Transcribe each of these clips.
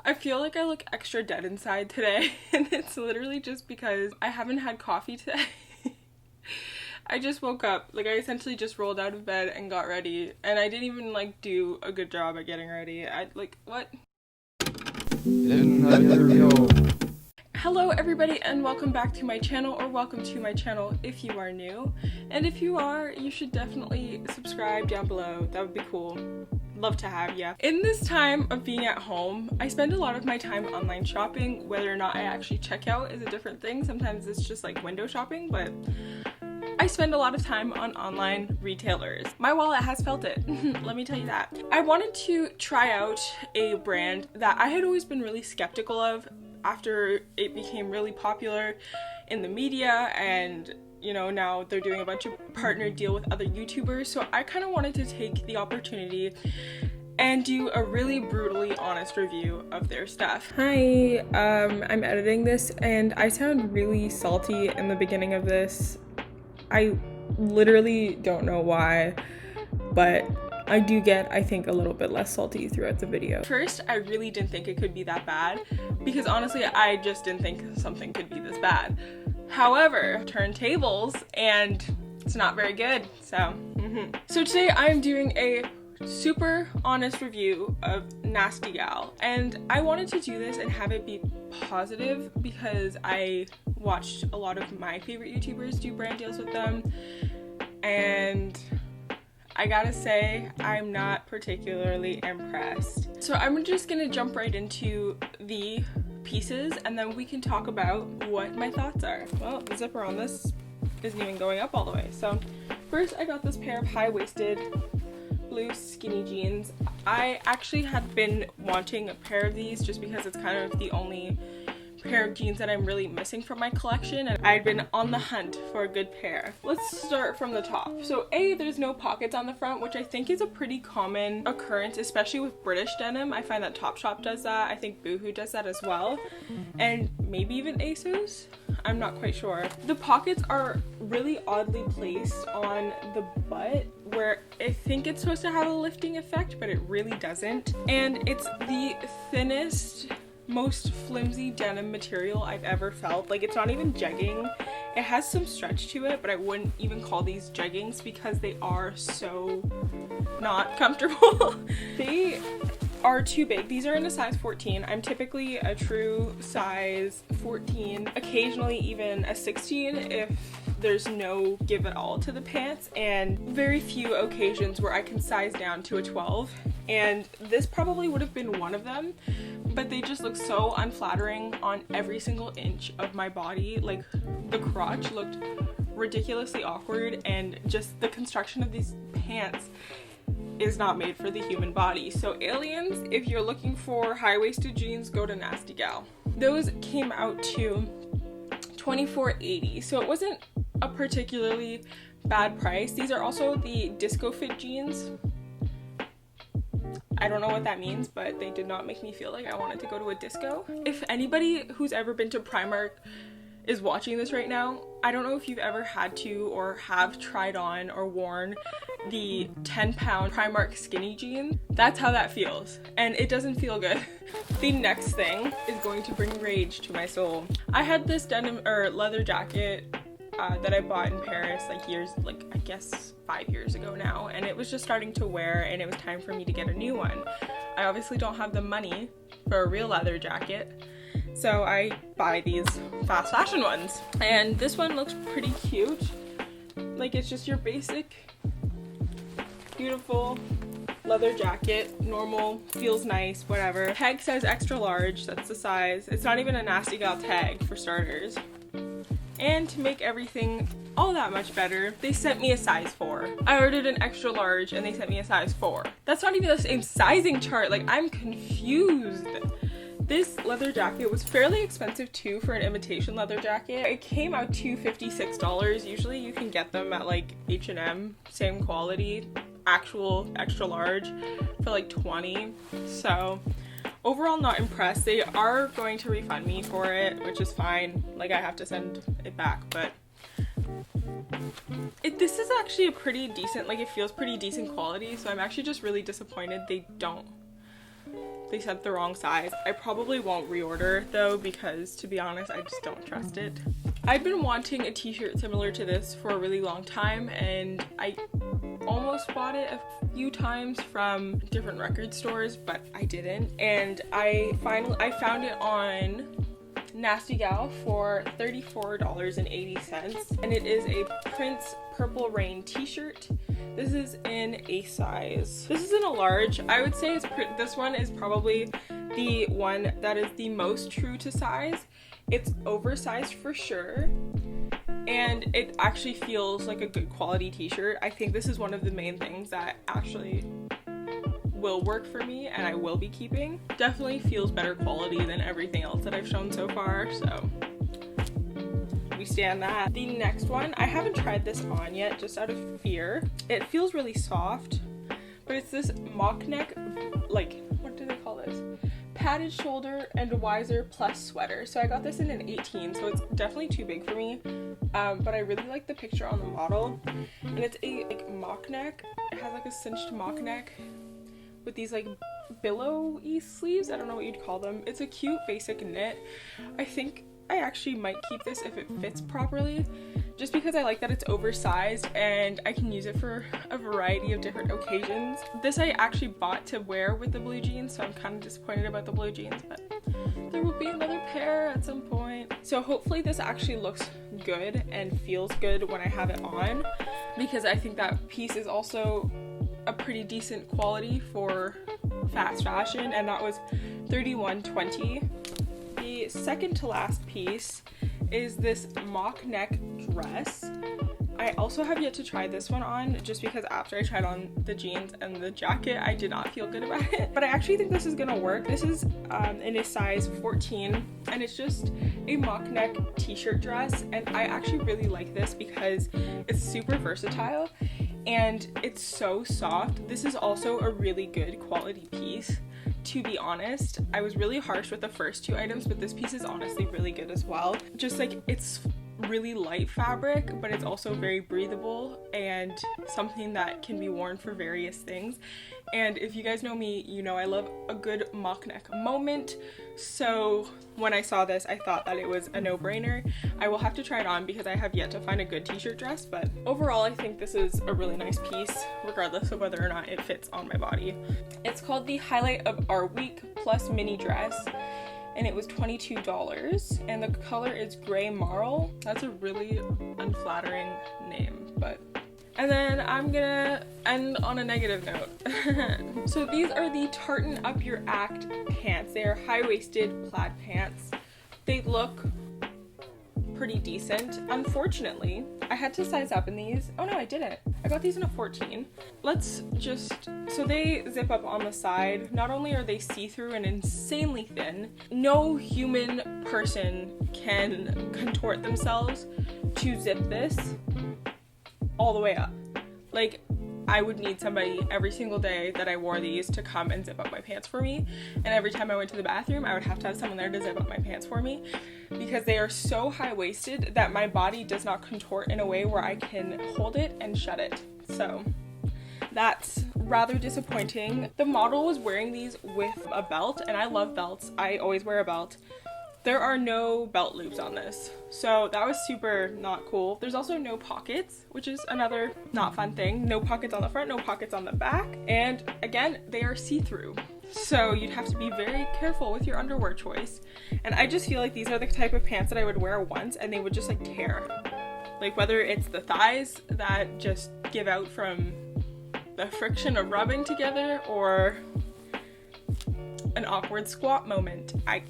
I feel like I look extra dead inside today, and it's literally just because I haven't had coffee today. I just woke up, like I essentially just rolled out of bed and got ready, and I didn't even like do a good job at getting ready. What? Hello everybody and welcome back to my channel, or welcome to my channel if you are new. And if you are, you should definitely subscribe down below. That would be cool. Love to have ya. In this time of being at home, I spend a lot of my time online shopping. Whether or not I actually check out is a different thing. Sometimes it's just like window shopping, but I spend a lot of time on online retailers. My wallet has felt it, let me tell you that. I wanted to try out a brand that I had always been really skeptical of after it became really popular in the media, and you know, now they're doing a bunch of partner deal with other YouTubers. So I kind of wanted to take the opportunity and do a really brutally honest review of their stuff. Hi, I'm editing this and I sound really salty in the beginning of this. I literally don't know why, but I do get, I think, a little bit less salty throughout the video. First, I really didn't think it could be that bad, because honestly, I just didn't think something could be this bad. However, turn tables, and it's not very good, so. So today I'm doing a super honest review of Nasty Gal, and I wanted to do this and have it be positive because I watched a lot of my favorite YouTubers do brand deals with them, and I gotta say, I'm not particularly impressed. So I'm just gonna jump right into the pieces and then we can talk about what my thoughts are. Well, the zipper on this isn't even going up all the way. So first I got this pair of high-waisted blue skinny jeans. I actually had been wanting a pair of these just because it's kind of the only pair of jeans that I'm really missing from my collection, and I'd been on the hunt for a good pair. Let's start from the top. So there's no pockets on the front, which I think is a pretty common occurrence, especially with British denim. I find that Topshop does that. I think Boohoo does that as well, and maybe even ASOS. I'm not quite sure. The pockets are really oddly placed on the butt, where I think it's supposed to have a lifting effect, but it really doesn't. And it's the thinnest, most flimsy denim material I've ever felt. Like, it's not even jegging. It has some stretch to it, but I wouldn't even call these jeggings because they are so not comfortable. They are too big. These are in a size 14. I'm typically a true size 14, occasionally even a 16 if there's no give at all to the pants, and very few occasions where I can size down to a 12, and this probably would have been one of them, but they just look so unflattering on every single inch of my body. Like, the crotch looked ridiculously awkward, and just the construction of these pants is not made for the human body. So aliens, if you're looking for high-waisted jeans, go to Nasty Gal. Those came out to $24.80, so it wasn't a particularly bad price. These are also the disco fit jeans. I don't know what that means, but they did not make me feel like I wanted to go to a disco. If anybody who's ever been to Primark is watching this right now, I don't know if you've ever had to or have tried on or worn the 10-pound Primark skinny jeans. That's how that feels, and it doesn't feel good. The next thing is going to bring rage to my soul. I had this denim or leather jacket that I bought in Paris I guess 5 years ago now, and it was just starting to wear and it was time for me to get a new one. I obviously don't have the money for a real leather jacket, so I buy these fast fashion ones, and this one looks pretty cute. Like, it's just your basic beautiful leather jacket, normal, feels nice, whatever. Tag says extra large, that's the size. It's not even a Nasty Gal tag for starters. And to make everything all that much better, they sent me a size 4. I ordered an extra large and they sent me a size 4. That's not even the same sizing chart. Like, I'm confused. This leather jacket was fairly expensive too for an imitation leather jacket. It came out to $56. Usually you can get them at like H&M, same quality, actual extra large, for like $20. So overall, not impressed. They are going to refund me for it, which is fine. Like, I have to send it back, but this is actually a pretty decent, like, it feels pretty decent quality, so I'm actually just really disappointed they don't they sent the wrong size. I probably won't reorder though, because to be honest, I just don't trust it. I've been wanting a t-shirt similar to this for a really long time, and I almost bought it a few times from different record stores, but I didn't. And I found it on Nasty Gal for $34.80, and it is a Prince Purple Rain t-shirt. This is in a size. This is in a large. I would say this one is probably the one that is the most true to size. It's oversized for sure, and it actually feels like a good quality t-shirt. I think this is one of the main things that actually will work for me and I will be keeping. Definitely feels better quality than everything else that I've shown so far, so we stand that. The next one, I haven't tried this on yet just out of fear. It feels really soft, but it's this mock neck, like, what do they call this? Padded shoulder and wiser plus sweater. So I got this in an 18, so it's definitely too big for me, but I really like the picture on the model, and it's a like mock neck. It has like a cinched mock neck with these like billowy sleeves. I don't know what you'd call them. It's a cute basic knit. I think I actually might keep this if it fits properly, just because I like that it's oversized and I can use it for a variety of different occasions. This I actually bought to wear with the blue jeans, so I'm kind of disappointed about the blue jeans, but there will be another pair at some point. So hopefully this actually looks good and feels good when I have it on, because I think that piece is also a pretty decent quality for fast fashion, and that was $31.20. The second to last piece is this mock neck dress. I also have yet to try this one on, just because after I tried on the jeans and the jacket, I did not feel good about it. But I actually think this is gonna work. This is in a size 14, and it's just a mock neck t-shirt dress, and I actually really like this because it's super versatile and it's so soft. This is also a really good quality piece. To be honest, I was really harsh with the first two items, but this piece is honestly really good as well. Just like, it's really light fabric, but it's also very breathable and something that can be worn for various things. And if you guys know me, you know I love a good mock neck moment. So when I saw this, I thought that it was a no-brainer. I will have to try it on because I have yet to find a good t-shirt dress, but overall I think this is a really nice piece, regardless of whether or not it fits on my body. It's called the Highlight of Our Week Plus Mini Dress, and it was $22, and the color is Gray Marl. That's a really unflattering name, but... And then I'm gonna end on a negative note. So these are the Tartan Up Your Act pants. They are high-waisted plaid pants. They look pretty decent. Unfortunately, I had to size up in these. Oh no, I didn't. I got these in a 14. So they zip up on the side. Not only are they see-through and insanely thin, no human person can contort themselves to zip this all the way up. Like, I would need somebody every single day that I wore these to come and zip up my pants for me, and every time I went to the bathroom I would have to have someone there to zip up my pants for me, because they are so high-waisted that my body does not contort in a way where I can hold it and shut it. So that's rather disappointing. The model was wearing these with a belt, and I love belts. I always wear a belt. There are no belt loops on this, so that was super not cool. There's also no pockets, which is another not fun thing. No pockets on the front, no pockets on the back, and again, they are see-through. So you'd have to be very careful with your underwear choice. And I just feel like these are the type of pants that I would wear once and they would just like tear. Like, whether it's the thighs that just give out from the friction of rubbing together, or an awkward squat moment. I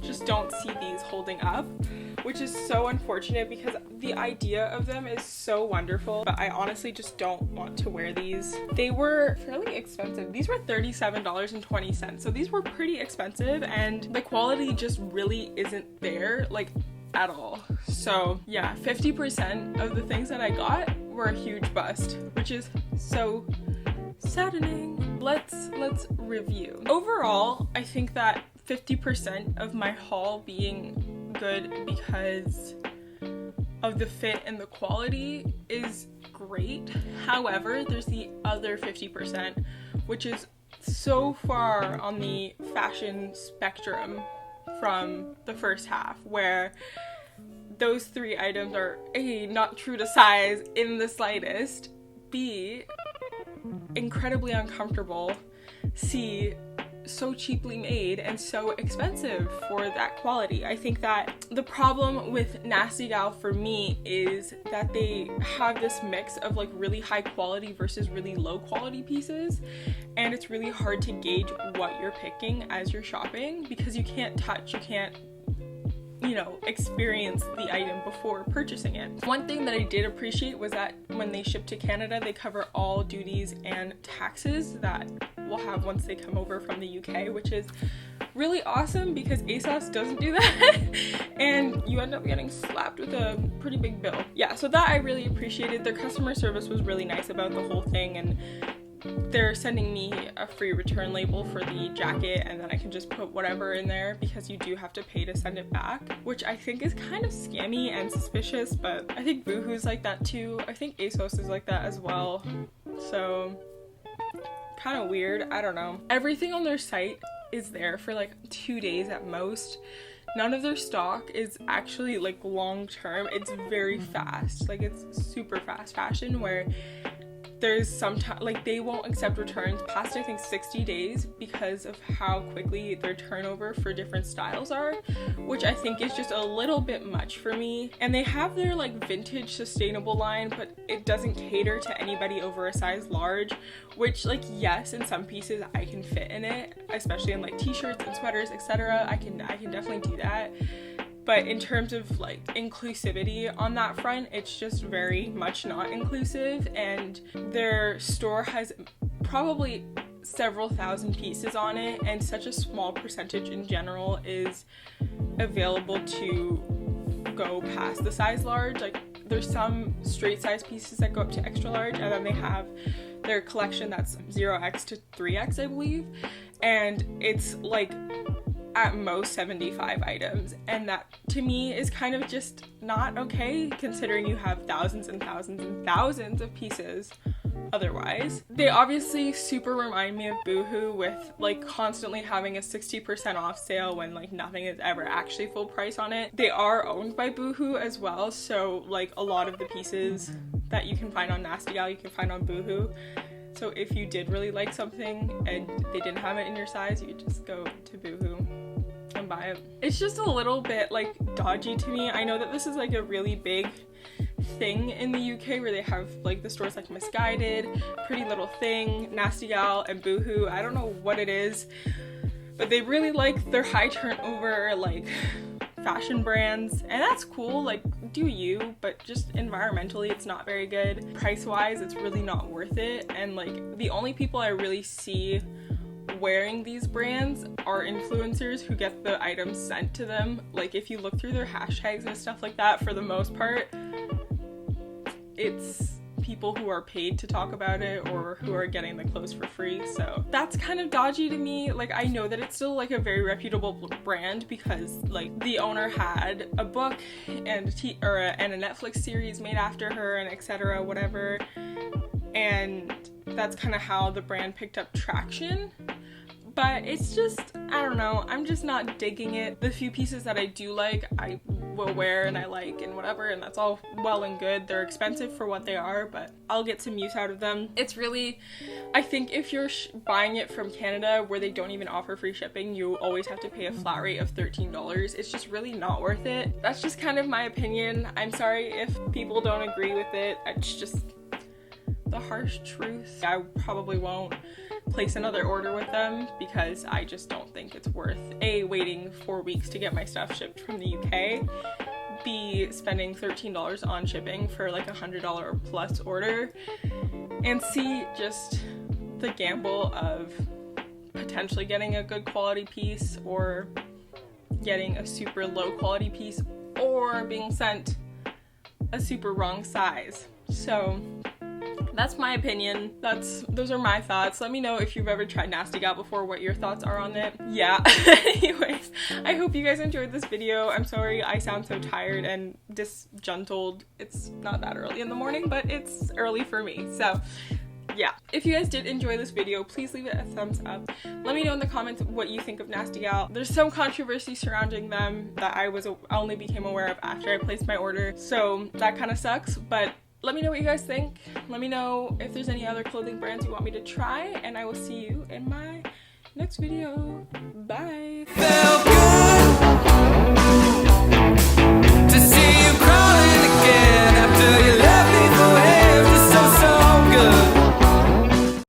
just don't see these holding up, which is so unfortunate because the idea of them is so wonderful, but I honestly just don't want to wear these. They were fairly expensive. These were $37.20, so these were pretty expensive, and the quality just really isn't there, like, at all. So yeah, 50% of the things that I got were a huge bust, which is so saddening. Let's review. Overall, I think that 50% of my haul being good because of the fit and the quality is great. However, there's the other 50%, which is so far on the fashion spectrum from the first half, where those 3 items are A, not true to size in the slightest, B, incredibly uncomfortable, C, so cheaply made and so expensive for that quality. I think that the problem with Nasty Gal for me is that they have this mix of like really high quality versus really low quality pieces, and it's really hard to gauge what you're picking as you're shopping because you can't touch, you can't, you know, experience the item before purchasing it. One thing that I did appreciate was that when they ship to Canada, they cover all duties and taxes that we'll have once they come over from the UK, which is really awesome because ASOS doesn't do that and you end up getting slapped with a pretty big bill. Yeah, so that I really appreciated. Their customer service was really nice about the whole thing, and they're sending me a free return label for the jacket, and then I can just put whatever in there because you do have to pay to send it back, which I think is kind of scammy and suspicious, but I think Boohoo's like that too. I think ASOS is like that as well. So kind of weird, I don't know. Everything on their site is there for like 2 days at most. None of their stock is actually like long term. It's very fast, like it's super fast fashion where there's sometimes like they won't accept returns past I think 60 days because of how quickly their turnover for different styles are, which I think is just a little bit much for me. And they have their like vintage sustainable line, but it doesn't cater to anybody over a size large, which like yes, in some pieces I can fit in it, especially in like t-shirts and sweaters, etc. I can definitely do that. But in terms of like inclusivity on that front, it's just very much not inclusive, and their store has probably several thousand pieces on it, and such a small percentage in general is available to go past the size large. Like there's some straight size pieces that go up to extra large, and then they have their collection that's 0x to 3x I believe, and it's like at most 75 items, and that to me is kind of just not okay considering you have thousands and thousands and thousands of pieces otherwise. They obviously super remind me of Boohoo with like constantly having a 60% off sale when like nothing is ever actually full price on it. They are owned by Boohoo as well, so like a lot of the pieces that you can find on Nasty Gal you can find on Boohoo. So if you did really like something and they didn't have it in your size, you could just go to Boohoo and buy it. It's just a little bit like dodgy to me. I know that this is like a really big thing in the UK where they have like the stores like Misguided, Pretty Little Thing, Nasty Gal, and Boohoo. I don't know what it is, but they really like their high turnover like fashion brands, and that's cool, like do you, but just environmentally it's not very good. Price wise it's really not worth it, and like the only people I really see wearing these brands are influencers who get the items sent to them. Like if you look through their hashtags and stuff like that, for the most part it's people who are paid to talk about it or who are getting the clothes for free. So that's kind of dodgy to me. Like I know that it's still like a very reputable brand because like the owner had a book and a Netflix series made after her and etc. whatever, and that's kind of how the brand picked up traction. But it's just, I don't know, I'm just not digging it. The few pieces that I do like, I will wear and I like and whatever, and that's all well and good. They're expensive for what they are, but I'll get some use out of them. It's really, I think if you're buying it from Canada where they don't even offer free shipping, you always have to pay a flat rate of $13. It's just really not worth it. That's just kind of my opinion. I'm sorry if people don't agree with it. It's just the harsh truth. I probably won't place another order with them because I just don't think it's worth A, waiting 4 weeks to get my stuff shipped from the UK, B, spending $13 on shipping for like $100 plus order, and C, just the gamble of potentially getting a good quality piece or getting a super low quality piece or being sent a super wrong size. So that's my opinion. Those are my thoughts. Let me know if you've ever tried Nasty Gal before, what your thoughts are on it. Yeah. Anyways, I hope you guys enjoyed this video. I'm sorry I sound so tired and disjuntled. It's not that early in the morning, but it's early for me. So yeah. If you guys did enjoy this video, please leave it a thumbs up. Let me know in the comments what you think of Nasty Gal. There's some controversy surrounding them that I only became aware of after I placed my order, so that kind of sucks, but let me know what you guys think. Let me know if there's any other clothing brands you want me to try, and I will see you in my next video. Bye!